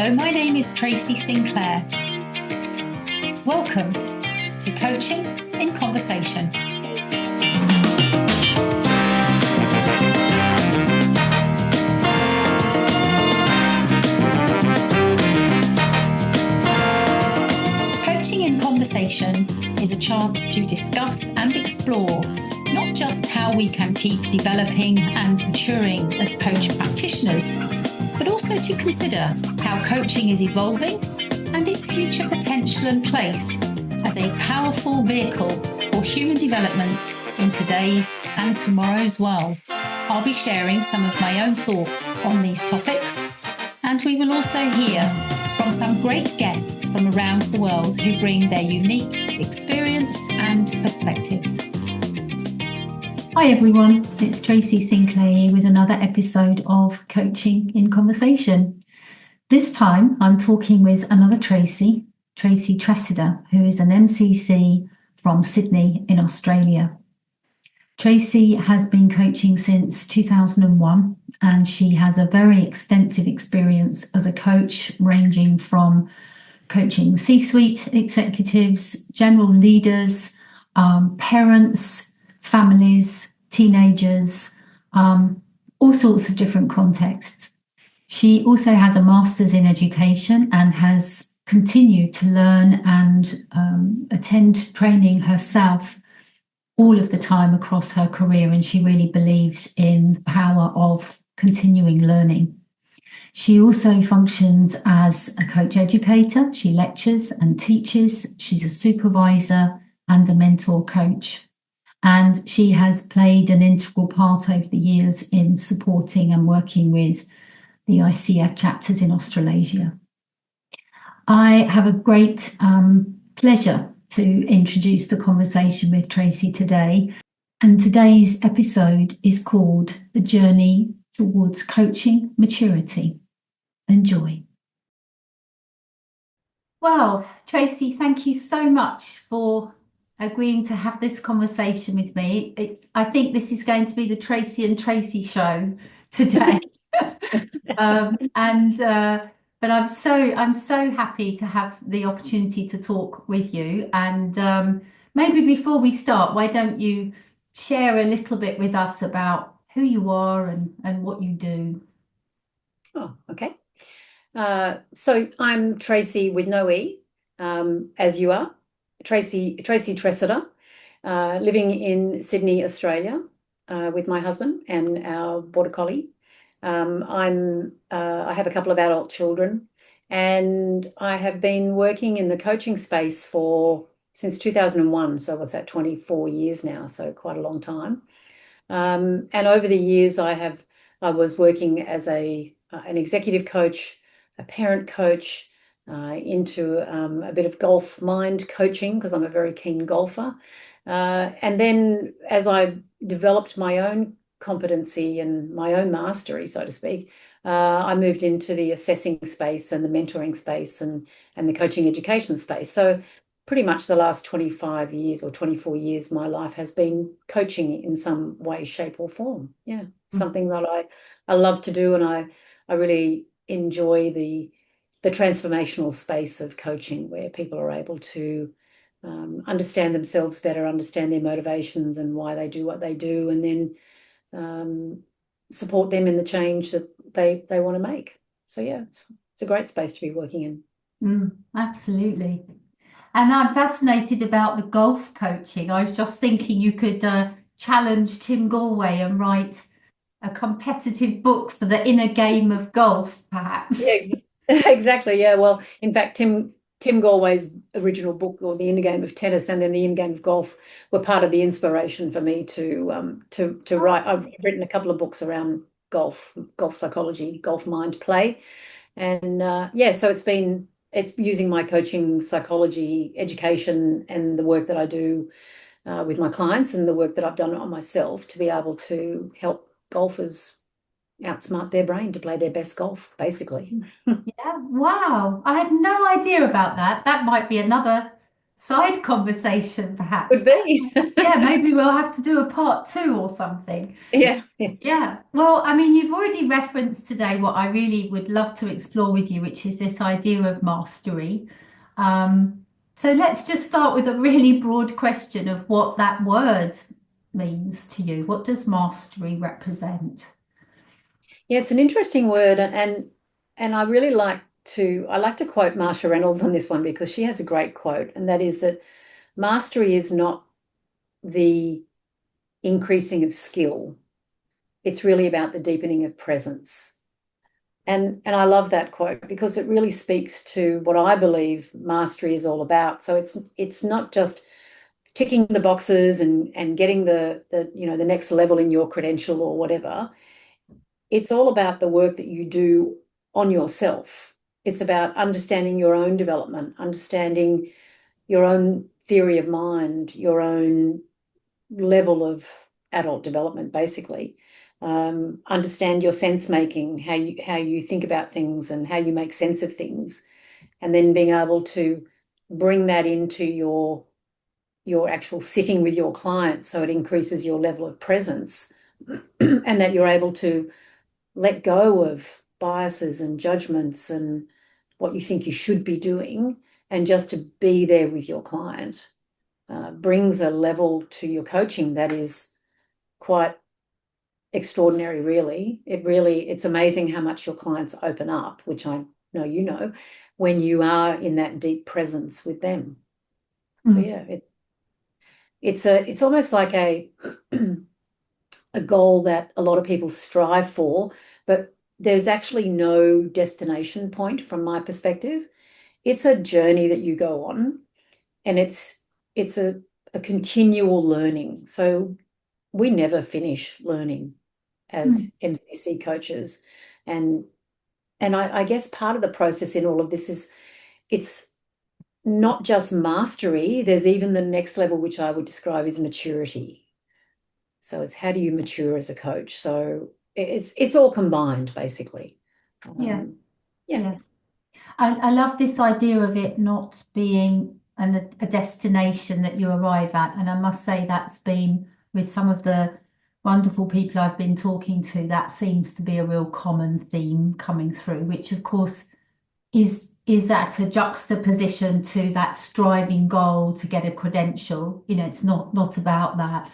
Hello, my name is Tracy Sinclair. Welcome to Coaching in Conversation. Coaching in Conversation is a chance to discuss and explore not just how we can keep developing and maturing as coach practitioners, but also to consider how coaching is evolving and its future potential and place as a powerful vehicle for human development in today's and tomorrow's world. I'll be sharing some of my own thoughts on these topics, and we will also hear from some great guests from around the world who bring their unique experience and perspectives. Hi everyone, it's Tracy Sinclair here with another episode of Coaching in Conversation. This time I'm talking with another Tracy Tressider, who is an MCC from Sydney in Australia. Tracy has been coaching since 2001 and she has a very extensive experience as a coach, ranging from coaching C-suite executives, general leaders, parents, families, teenagers, all sorts of different contexts. She also has a master's in education and has continued to learn and attend training herself all of the time across her career, and she really believes in the power of continuing learning. She also functions as a coach educator. She lectures and teaches. She's a supervisor and a mentor coach. And she has played an integral part over the years in supporting and working with the ICF chapters in Australasia. I have a great pleasure to introduce the conversation with Tracy today. And today's episode is called The Journey Towards Coaching Maturity. Enjoy. Well, Tracy, thank you so much for agreeing to have this conversation with me. I think this is going to be the Tracy and Tracy show today. But I'm so happy to have the opportunity to talk with you. And maybe before we start, why don't you share a little bit with us about who you are and what you do? Oh, okay. So I'm Tracy with no E, as you are. Tracy Tressider, living in Sydney, Australia, with my husband and our border collie. I have a couple of adult children, and I have been working in the coaching space since 2001. So what's that, 24 years now? So quite a long time. And over the years, I was working as an executive coach, a parent coach, into a bit of golf mind coaching, because I'm a very keen golfer. And then as I developed my own competency and my own mastery, so to speak, I moved into the assessing space and the mentoring space and the coaching education space. So pretty much the last 25 years or 24 years, my life has been coaching in some way, shape or form. Yeah, something that I love to do, and I really enjoy the transformational space of coaching, where people are able to understand themselves better, understand their motivations and why they do what they do, and then support them in the change that they want to make. So yeah, it's a great space to be working in. Absolutely. And I'm fascinated about the golf coaching. I was just thinking you could challenge Tim Galway and write a competitive book for the inner game of golf, perhaps. Yeah, exactly. Yeah. Well, in fact, Tim Galway's original book, or The Inner Game of Tennis and then The Inner Game of Golf, were part of the inspiration for me to write. I've written a couple of books around golf psychology, golf mind play, and so it's using my coaching psychology education and the work that I do with my clients and the work that I've done on myself to be able to help golfers outsmart their brain to play their best golf, basically. Yeah, wow. I had no idea about that. That might be another side conversation, perhaps. Could be. Yeah, maybe we'll have to do a part two or something. Yeah. Yeah. Well, I mean, you've already referenced today what I really would love to explore with you, which is this idea of mastery. So let's just start with a really broad question of what that word means to you. What does mastery represent? Yeah, it's an interesting word, and I like to quote Marsha Reynolds on this one because she has a great quote, and that is that mastery is not the increasing of skill. It's really about the deepening of presence. And I love that quote because it really speaks to what I believe mastery is all about. So it's not just ticking the boxes and getting the next level in your credential or whatever. It's all about the work that you do on yourself. It's about understanding your own development, understanding your own theory of mind, your own level of adult development, basically. Understand your sense making, how you think about things and how you make sense of things, and then being able to bring that into your actual sitting with your client, so it increases your level of presence, and that you're able to let go of biases and judgments and what you think you should be doing, and just to be there with your client brings a level to your coaching that is quite extraordinary, really. It's amazing how much your clients open up, which I know you know, when you are in that deep presence with them. So yeah, it's almost like a a goal that a lot of people strive for, but there's actually no destination point from my perspective. It's a journey that you go on, and it's a continual learning. So we never finish learning as MCC coaches. And I guess part of the process in all of this is it's not just mastery, there's even the next level, which I would describe as maturity. So it's how do you mature as a coach? So it's all combined, basically. Yeah. Yeah. Yeah. I love this idea of it not being a destination that you arrive at. And I must say that's been with some of the wonderful people I've been talking to, that seems to be a real common theme coming through, which of course is at a juxtaposition to that striving goal to get a credential. You know, it's not about that.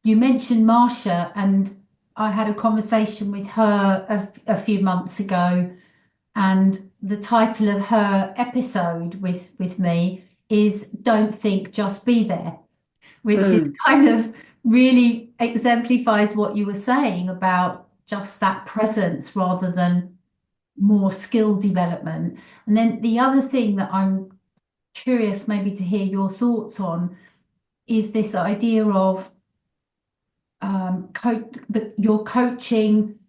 You mentioned Marsha, and I had a conversation with her a few months ago, and the title of her episode with me is "Don't Think, Just Be There," which is kind of really exemplifies what you were saying about just that presence rather than more skill development. And then the other thing that I'm curious maybe to hear your thoughts on is this idea of your coaching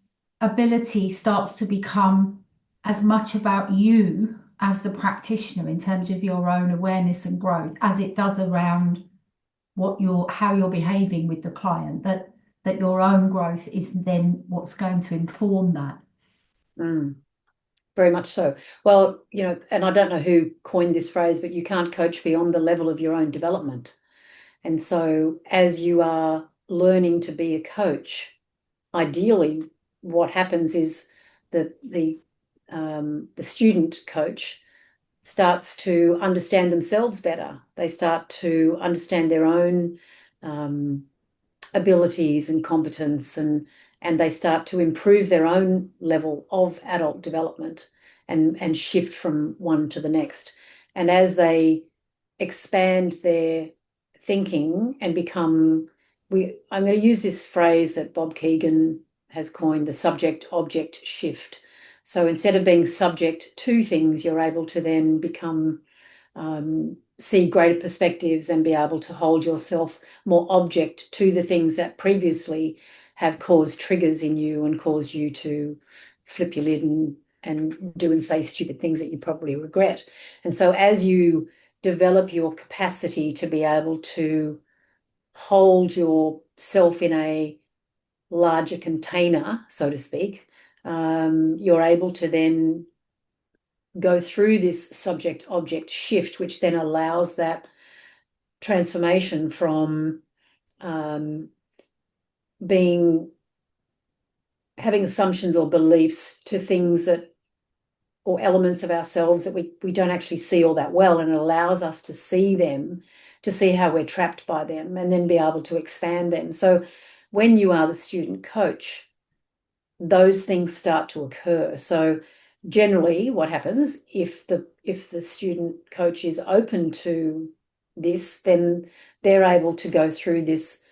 ability starts to become as much about you as the practitioner in terms of your own awareness and growth as it does around how you're behaving with the client, that your own growth is then what's going to inform that. Very much so. Well, and I don't know who coined this phrase, but you can't coach beyond the level of your own development. And so as you are learning to be a coach, ideally what happens is the student coach starts to understand themselves better. They start to understand their own abilities and competence, and they start to improve their own level of adult development and shift from one to the next. And as they expand their thinking and become, I'm going to use this phrase that Bob Keegan has coined, the subject-object shift. So instead of being subject to things, you're able to then become see greater perspectives and be able to hold yourself more object to the things that previously have caused triggers in you and caused you to flip your lid and do and say stupid things that you probably regret. And so as you develop your capacity to be able to hold yourself in a larger container, so to speak, you're able to then go through this subject-object shift, which then allows that transformation from having assumptions or beliefs to things that, or elements of ourselves that we don't actually see all that well, and it allows us to see them, to see how we're trapped by them, and then be able to expand them. So when you are the student coach, those things start to occur. So generally what happens, if the student coach is open to this, then they're able to go through this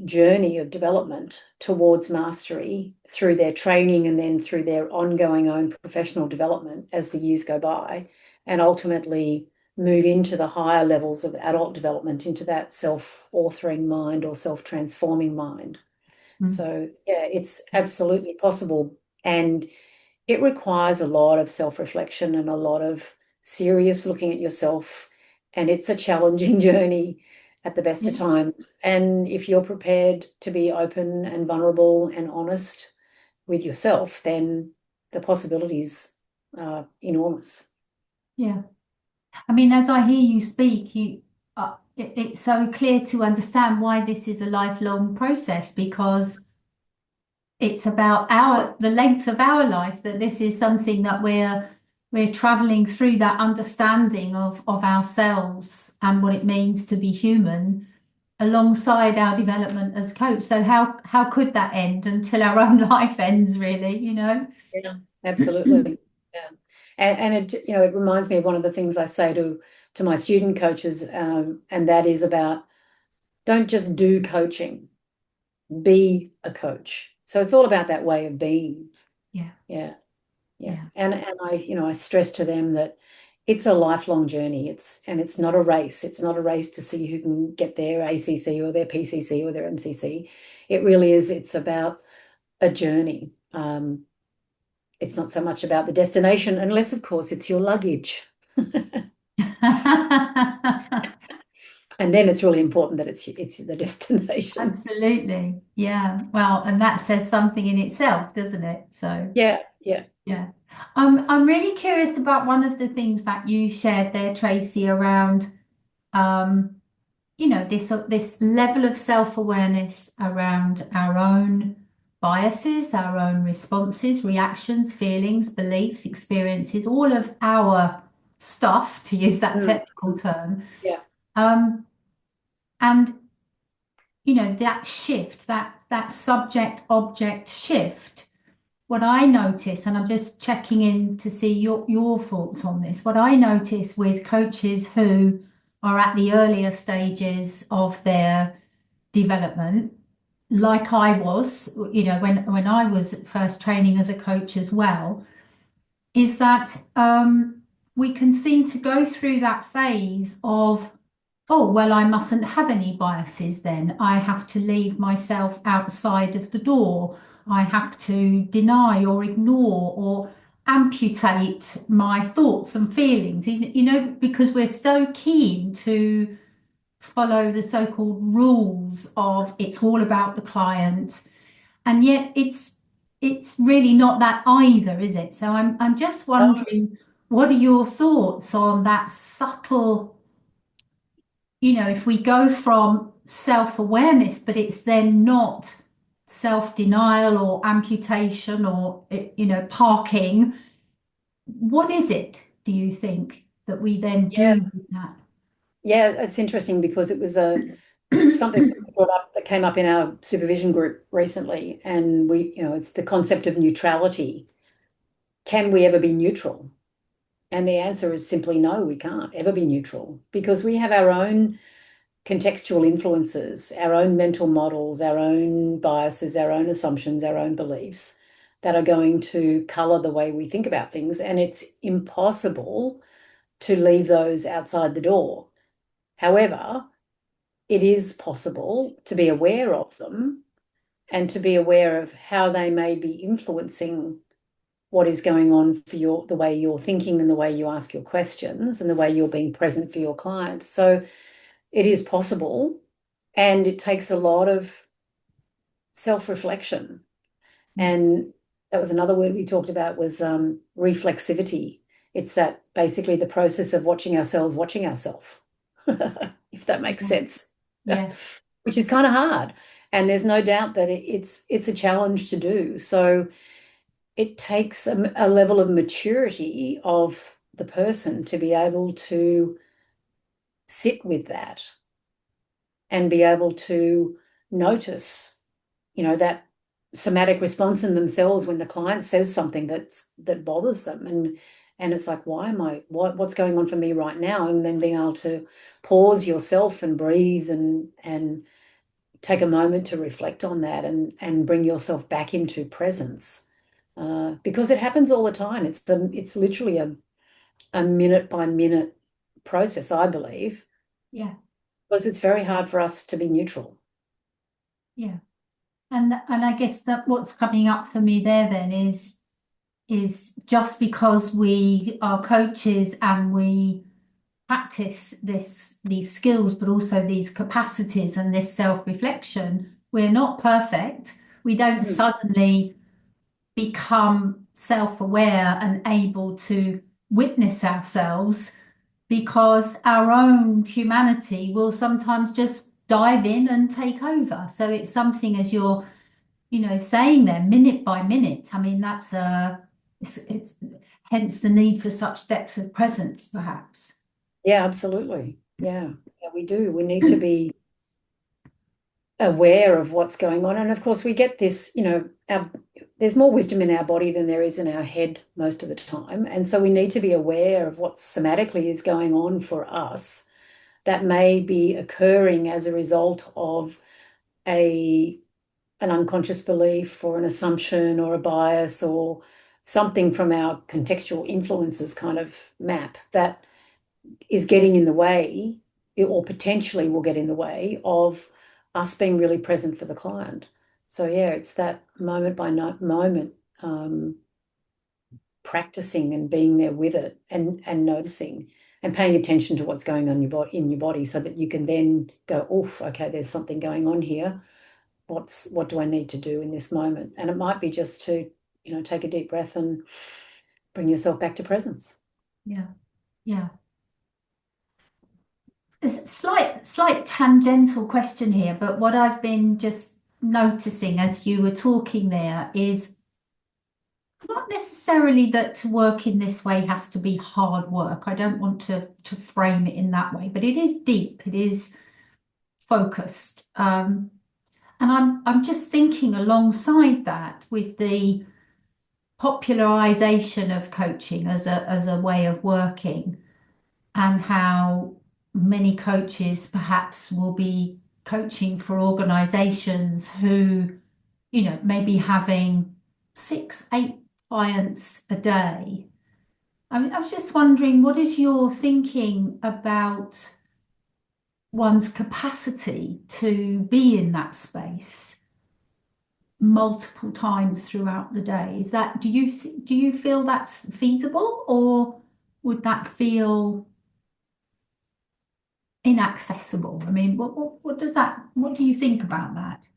journey of development towards mastery through their training and then through their ongoing own professional development as the years go by, and ultimately move into the higher levels of adult development, into that self-authoring mind or self-transforming mind. So yeah, it's absolutely possible, and it requires a lot of self-reflection and a lot of serious looking at yourself, and it's a challenging journey at the best of times. And if you're prepared to be open and vulnerable and honest with yourself, then the possibilities are enormous. Yeah. I mean, as I hear you speak, it's so clear to understand why this is a lifelong process, because it's about the length of our life, that this is something that we're traveling through, that understanding of ourselves and what it means to be human alongside our development as coach. So how could that end until our own life ends, really, you know? Yeah, absolutely. Yeah. And it, it reminds me of one of the things I say to my student coaches, and that is about, don't just do coaching, be a coach. So it's all about that way of being. Yeah. Yeah. Yeah. And I stress to them that it's a lifelong journey. It's not a race. It's not a race to see who can get their ACC or their PCC or their MCC. It really is. It's about a journey. It's not so much about the destination, unless, of course, it's your luggage. And then it's really important that it's the destination. Absolutely. Yeah. Well, and that says something in itself, doesn't it? So Yeah, yeah. yeah. I'm really curious about one of the things that you shared there, Tracy, around this level of self-awareness around our own biases, our own responses, reactions, feelings, beliefs, experiences, all of our stuff, to use that technical term. Yeah. And that shift, that subject object shift, what I notice, and I'm just checking in to see your thoughts on this, what I notice with coaches who are at the earlier stages of their development, like I was, when I was first training as a coach as well, is that we can seem to go through that phase of, oh, well, I mustn't have any biases then. I have to leave myself outside of the door. I have to deny or ignore or amputate my thoughts and feelings, because we're so keen to follow the so-called rules of it's all about the client. And yet it's really not that either, is it? So I'm just wondering, what are your thoughts on that subtle, if we go from self-awareness, but it's then not self-denial or amputation or, parking. What is it, do you think, that we then do with that? Yeah, it's interesting because it was something that came up in our supervision group recently, and it's the concept of neutrality. Can we ever be neutral? And the answer is simply no, we can't ever be neutral, because we have our own contextual influences, our own mental models, our own biases, our own assumptions, our own beliefs that are going to color the way we think about things. And it's impossible to leave those outside the door. However, it is possible to be aware of them and to be aware of how they may be influencing what is going on for the way you're thinking and the way you ask your questions and the way you're being present for your client. So it is possible, and it takes a lot of self-reflection. And that was another word we talked about, was reflexivity. It's that basically the process of watching ourselves, if that makes sense. Yeah. Which is kind of hard. And there's no doubt that it's a challenge to do. So it takes a level of maturity of the person to be able to sit with that and be able to notice, that somatic response in themselves when the client says something that bothers them, and it's like, what's going on for me right now? And then being able to pause yourself and breathe and take a moment to reflect on that and bring yourself back into presence, because it happens all the time. It's literally a minute by minute process, I believe. Yeah. Because it's very hard for us to be neutral. Yeah. And I guess that what's coming up for me there then is just because we are coaches and we practice these skills, but also these capacities and this self-reflection, we're not perfect. We don't suddenly become self-aware and able to witness ourselves, because our own humanity will sometimes just dive in and take over. So it's something, as you're, saying there, minute by minute. I mean, that's it's hence the need for such depth of presence, perhaps. Yeah, absolutely. Yeah, we do. We need to be aware of what's going on. And of course, we get this, there's more wisdom in our body than there is in our head most of the time. And so we need to be aware of what somatically is going on for us that may be occurring as a result of an unconscious belief or an assumption or a bias or something from our contextual influences kind of map that is getting in the way, or potentially will get in the way of us being really present for the client. So yeah, it's that moment by moment, practicing and being there with it and noticing and paying attention to what's going on in your body, so that you can then go, oof, okay, there's something going on here. What do I need to do in this moment? And it might be just to, take a deep breath and bring yourself back to presence. Yeah. Yeah. There's a slight tangential question here, but what I've been just noticing as you were talking there is not necessarily that to work in this way has to be hard work. I don't want to frame it in that way, but it is deep, it is focused. And I'm just thinking alongside that, with the popularization of coaching as a way of working, and how many coaches perhaps will be coaching for organizations who, may be having 6, 8 clients a day. I mean, I was just wondering, what is your thinking about one's capacity to be in that space multiple times throughout the day? Is that, do you feel that's feasible, or would that feel inaccessible? I mean, what do you think about that?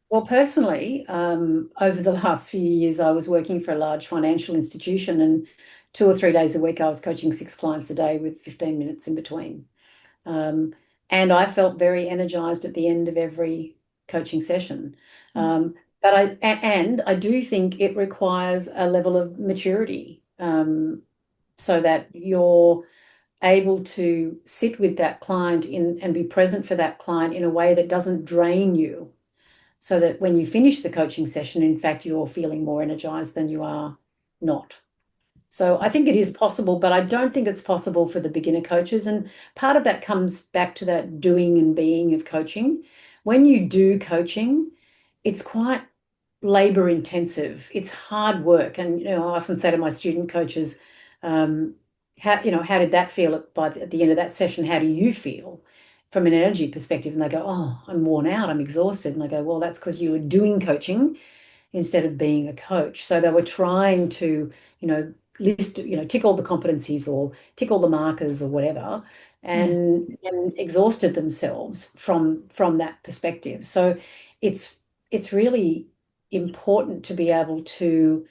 Well, personally, over the last few years, I was working for a large financial institution, and 2 or 3 days a week, I was coaching 6 clients a day with 15 minutes in between. And I felt very energized at the end of every coaching session. But I do think it requires a level of maturity, so that you're able to sit with that client and be present for that client in a way that doesn't drain you, so that when you finish the coaching session, in fact, you're feeling more energized than you are not. So I think it is possible, but I don't think it's possible for the beginner coaches. And part of that comes back to that doing and being of coaching. When you do coaching, it's quite labor intensive. It's hard work. And, I often say to my student coaches, how did that feel at the end of that session? How do you feel from an energy perspective? And they go, oh, I'm worn out. I'm exhausted. And I go, well, that's because you were doing coaching instead of being a coach. So they were trying to, tick all the competencies or tick all the markers or whatever, and exhausted themselves from that perspective. So it's really important to be able to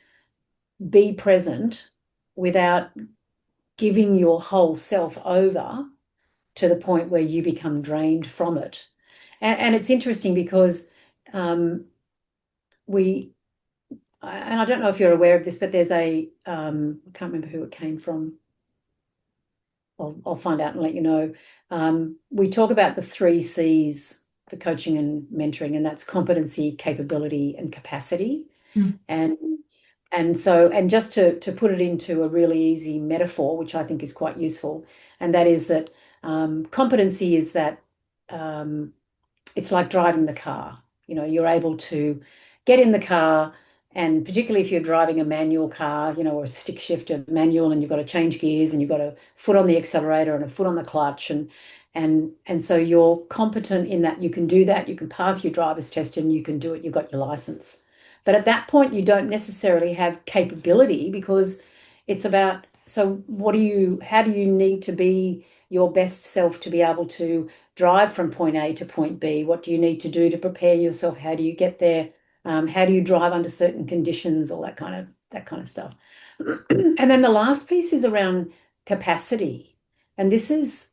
be present without giving your whole self over to the point where you become drained from it. And it's interesting because and I don't know if you're aware of this, but there's I can't remember who it came from. I'll find out and let you know. We talk about the 3 C's for coaching and mentoring, and that's competency, capability, and capacity. Mm. And just to put it into a really easy metaphor, which I think is quite useful, and that is that competency is that it's like driving the car. You're able to get in the car, and particularly if you're driving a manual car, or a stick shifter manual, and you've got to change gears, and you've got a foot on the accelerator and a foot on the clutch, and so you're competent in that you can do that. You can pass your driver's test, and you can do it. You've got your license. But at that point, you don't necessarily have capability, because it's about, so how do you need to be your best self to be able to drive from point A to point B? What do you need to do to prepare yourself? How do you get there? How do you drive under certain conditions? All that kind of stuff. And then the last piece is around capacity, and it's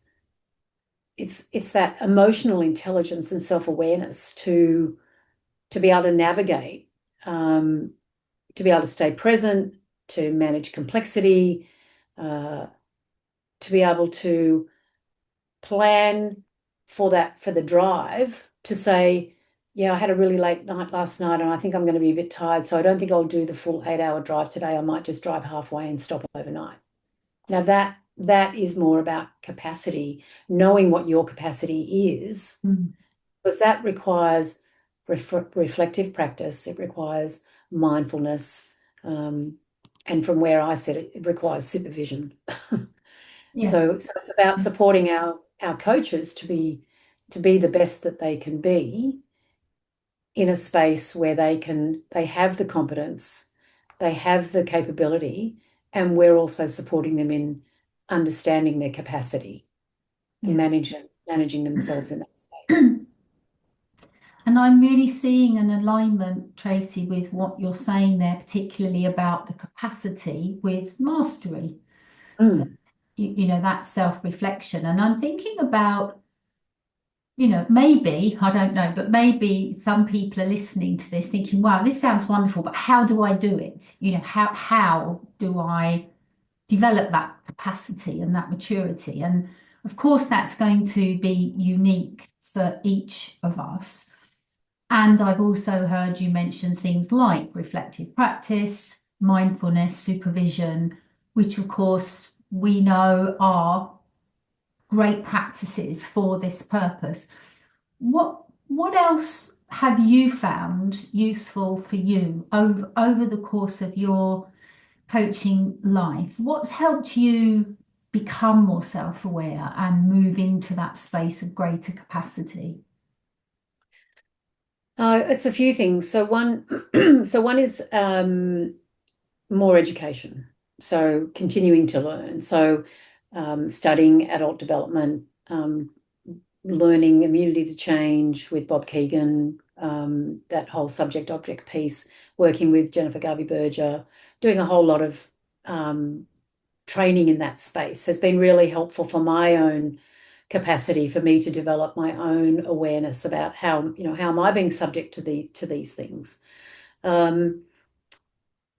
that emotional intelligence and self-awareness to be able to navigate, to be able to stay present, to manage complexity, to be able to plan for the drive, to say, yeah, I had a really late night last night and I think I'm going to be a bit tired, so I don't think I'll do the full 8-hour drive today. I might just drive halfway and stop overnight. Now that is more about capacity, knowing what your capacity is, because that requires reflective practice. It requires mindfulness. And from where I sit, it requires supervision. Yes. So it's about supporting our coaches to be the best that they can be in a space where they have the competence, they have the capability, and we're also supporting them in understanding their capacity, and managing themselves in that space. And I'm really seeing an alignment, Tracy, with what you're saying there, particularly about the capacity with mastery. That self-reflection. And I'm thinking about, maybe, I don't know, but maybe some people are listening to this thinking, wow, this sounds wonderful, but how do I do it? How do I develop that capacity and that maturity? And of course, that's going to be unique for each of us. And I've also heard you mention things like reflective practice, mindfulness, supervision, which of course we know are great practices for this purpose. What else have you found useful for you over the course of your coaching life? What's helped you become more self-aware and move into that space of greater capacity? It's a few things. So one is more education. So continuing to learn. So studying adult development, learning immunity to change with Bob Keegan, that whole subject-object piece, working with Jennifer Garvey-Berger, doing a whole lot of training in that space has been really helpful for my own capacity, for me to develop my own awareness about how am I being subject to these things. And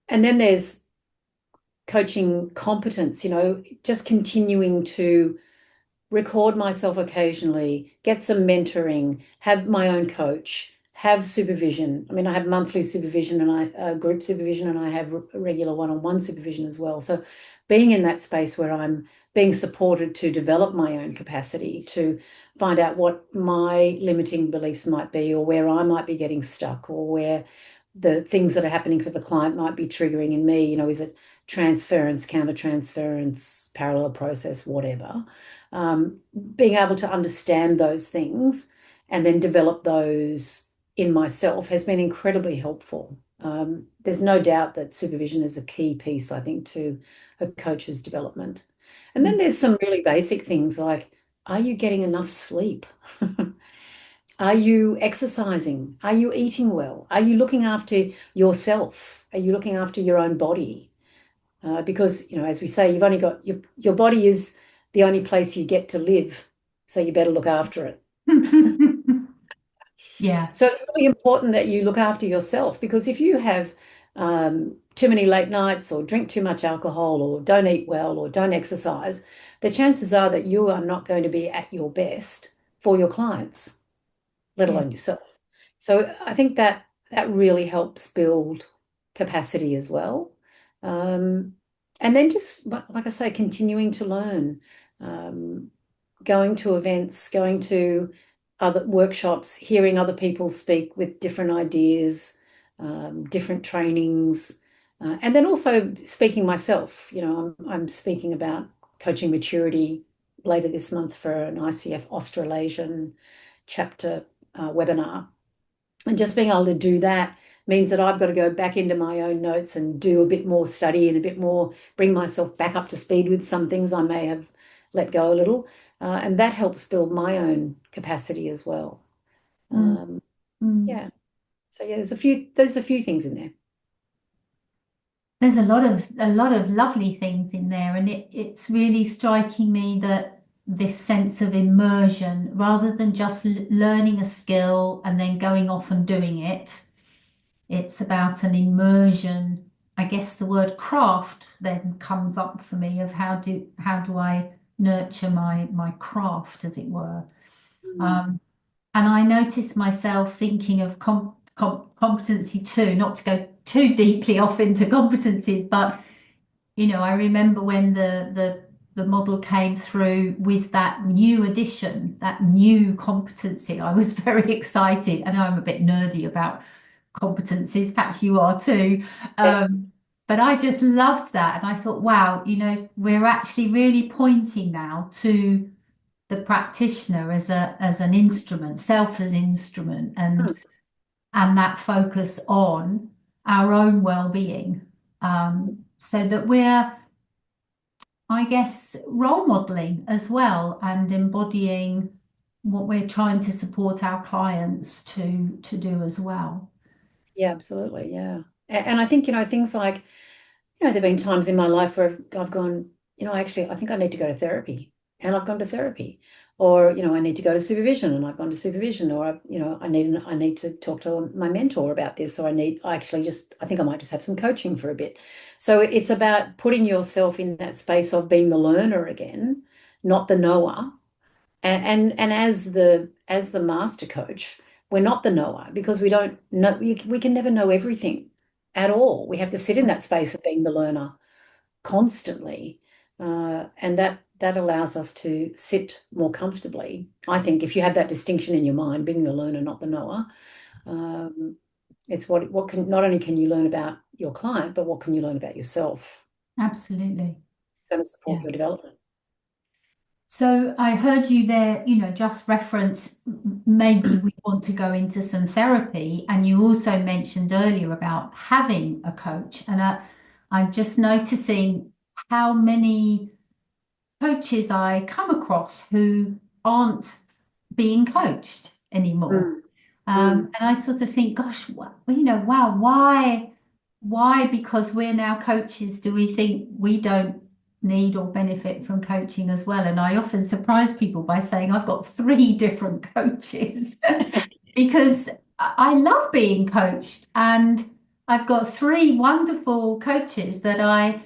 then there's coaching competence, just continuing to record myself occasionally, get some mentoring, have my own coach, have supervision. I mean, I have monthly supervision and group supervision, and I have regular one-on-one supervision as well. So being in that space where I'm being supported to develop my own capacity, to find out what my limiting beliefs might be, or where I might be getting stuck, or where the things that are happening for the client might be triggering in me. Is it transference, counter-transference, parallel process, whatever. Being able to understand those things and then develop those in myself has been incredibly helpful. There's no doubt that supervision is a key piece, I think, to a coach's development. And then there's some really basic things like, are you getting enough sleep? Are you exercising? Are you eating well? Are you looking after yourself? Are you looking after your own body? because, as we say, you've only got your body is the only place you get to live, so you better look after it. Yeah. So it's really important that you look after yourself, because if you have too many late nights, or drink too much alcohol, or don't eat well, or don't exercise, the chances are that you are not going to be at your best for your clients, let Yeah. alone yourself. So I think that really helps build capacity as well. And then just, like I say, continuing to learn, going to events, going to other workshops, hearing other people speak with different ideas, different trainings, and then also speaking myself. I'm speaking about coaching maturity later this month for an ICF Australasian chapter webinar. And just being able to do that means that I've got to go back into my own notes and do a bit more study and a bit more, bring myself back up to speed with some things I may have let go a little. And that helps build my own capacity as well. Mm. Mm. Yeah. So yeah, there's a few things in there. There's a lot of lovely things in there, and it's really striking me that this sense of immersion, rather than just learning a skill and then going off and doing it, it's about an immersion. I guess the word craft then comes up for me, of how do I nurture my craft, as it were. Um, and I notice myself thinking of competency too, not to go too deeply off into competencies, but I remember when the model came through with that new addition, that new competency. I was very excited. I know I'm a bit nerdy about competencies, perhaps you are too. Yeah. But I just loved that. And I thought, wow, we're actually really pointing now to the practitioner as an instrument, self as instrument, and that focus on our own well-being, so that we're, I guess, role modeling as well, and embodying what we're trying to support our clients to do as well. Yeah, absolutely. Yeah. And I think, things like, there've been times in my life where I've gone, actually, I think I need to go to therapy, and I've gone to therapy. Or, I need to go to supervision, and I've gone to supervision. Or, I need to talk to my mentor about this. Or I think I might just have some coaching for a bit. So it's about putting yourself in that space of being the learner again, not the knower. And as the master coach, we're not the knower, because we don't know, we can never know everything at all. We have to sit in that space of being the learner constantly, and that allows us to sit more comfortably. I think if you have that distinction in your mind, being the learner, not the knower, it's what can, not only can you learn about your client, but what can you learn about yourself? Absolutely. It's going to support Yeah. your development. So I heard you there, just reference maybe we want to go into some therapy. And you also mentioned earlier about having a coach. And I'm just noticing how many coaches I come across who aren't being coached anymore. Mm, mm, And I sort of think, gosh, wow, why? Because we're now coaches, do we think we don't need or benefit from coaching as well? And I often surprise people by saying I've got 3 different coaches because I love being coached, and I've got 3 wonderful coaches that I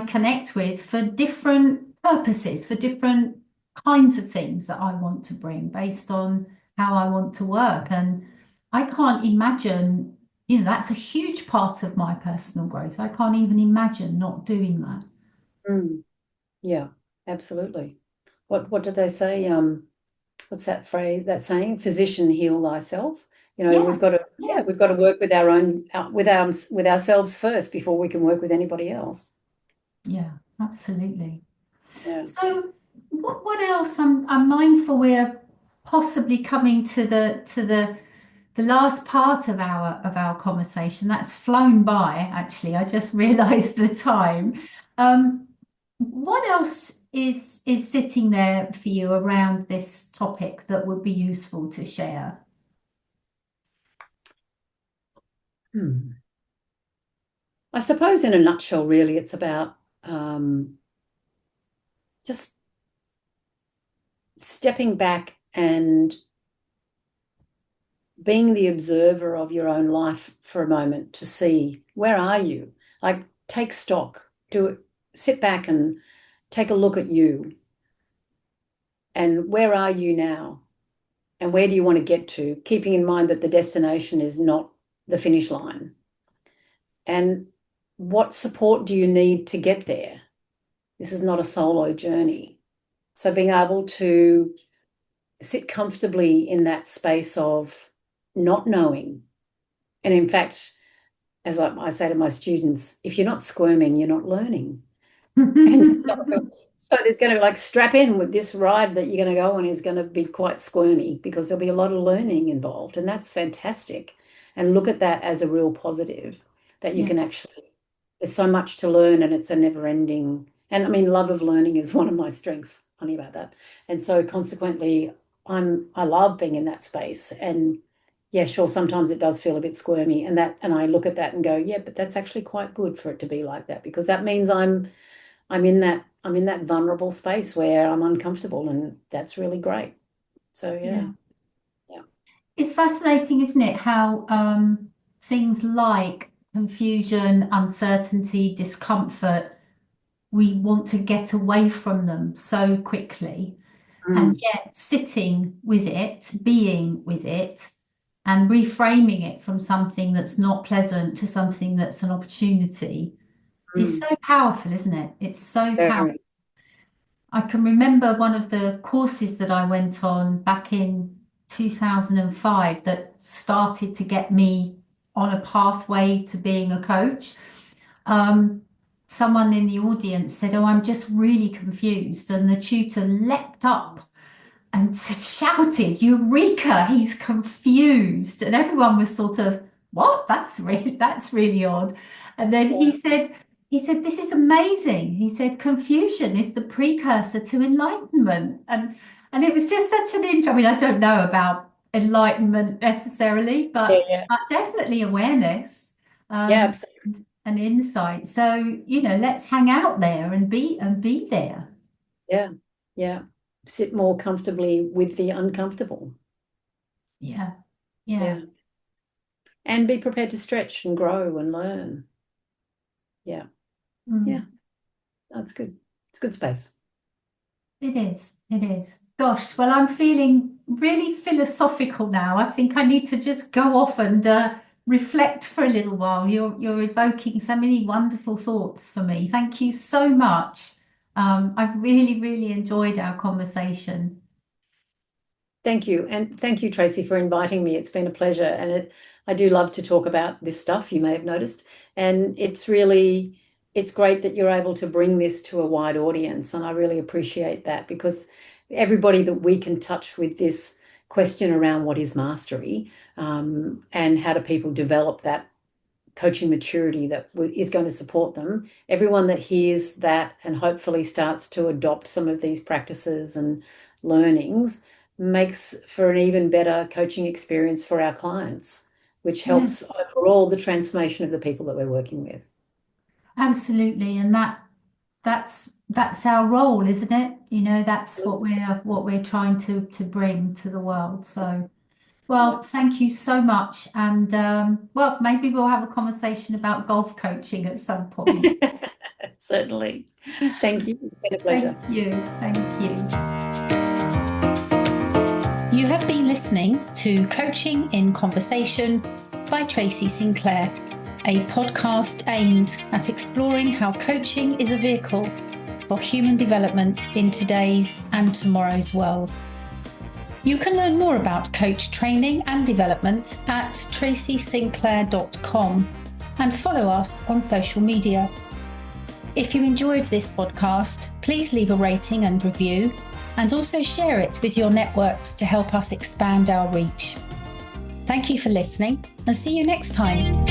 connect with for different purposes, for different kinds of things that I want to bring based on how I want to work. And I can't imagine, that's a huge part of my personal growth. I can't even imagine not doing that. mm. Yeah, absolutely. What did they say? What's that phrase, that saying? Physician, heal thyself. Yeah, We've got to, yeah, we've got to work with our own, with ourselves first before we can work with anybody else. yeah, absolutely. Yeah. So what else? I'm mindful we're possibly coming to the last part of our conversation. That's flown by, actually. I just realized the time. What else is sitting there for you around this topic that would be useful to share? I suppose in a nutshell, really, it's about just stepping back and being the observer of your own life for a moment to see, where are you? Like, take stock, sit back and take a look at you. And where are you now? And where do you want to get to? Keeping in mind that the destination is not the finish line. And what support do you need to get there? This is not a solo journey. So being able to sit comfortably in that space of not knowing. And in fact, as I say to my students, if you're not squirming, you're not learning. And so there's going to be, like, strap in with this ride that you're going to go on is going to be quite squirmy, because there'll be a lot of learning involved, and that's fantastic. And look at that as a real positive, that you can actually, there's so much to learn, and it's a never ending. And I mean, love of learning is one of my strengths. Funny about that. And so consequently, I love being in that space. And yeah, sure, sometimes it does feel a bit squirmy, and I look at that and go, yeah, but that's actually quite good for it to be like that, because that means I'm in that vulnerable space where I'm uncomfortable, and that's really great. So yeah. It's fascinating, isn't it, how things like confusion, uncertainty, discomfort, we want to get away from them so quickly. And yet sitting with it, being with it, and reframing it from something that's not pleasant to something that's an opportunity is so powerful, isn't it? It's so powerful. I can remember one of the courses that I went on back in 2005 that started to get me on a pathway to being a coach. Someone in the audience said, "Oh, I'm just really confused." And the tutor leapt up and shouted, "Eureka, he's confused." And everyone was sort of, "What? That's really odd." And then he said, "This is amazing." He said, "Confusion is the precursor to enlightenment." And it was just such an I mean, I don't know about enlightenment necessarily, but definitely awareness. Absolutely. And insight. So, let's hang out there and be there. Yeah. Sit more comfortably with the uncomfortable. Yeah. And be prepared to stretch and grow and learn. Yeah. That's good. It's a good space. It is. Gosh, well, I'm feeling really philosophical now. I think I need to just go off and reflect for a little while. You're evoking so many wonderful thoughts for me. Thank you so much. I've really, really enjoyed our conversation. Thank you. And thank you, Tracy, for inviting me. It's been a pleasure. And I do love to talk about this stuff, you may have noticed. And it's great that you're able to bring this to a wide audience. And I really appreciate that, because everybody that we can touch with this question around what is mastery, and how do people develop that coaching maturity that is going to support them, everyone that hears that and hopefully starts to adopt some of these practices and learnings makes for an even better coaching experience for our clients, which helps overall the transformation of the people that we're working with. Absolutely. And that's our role, isn't it? That's what we're trying to bring to the world. So, well, thank you so much. And well, maybe we'll have a conversation about golf coaching at some point. Certainly. Thank you. It's been a pleasure. Thank you. You have been listening to Coaching in Conversation by Tracy Sinclair, a podcast aimed at exploring how coaching is a vehicle for human development in today's and tomorrow's world. You can learn more about coach training and development at tracysinclair.com and follow us on social media. If you enjoyed this podcast, please leave a rating and review, and also share it with your networks to help us expand our reach. Thank you for listening, and see you next time.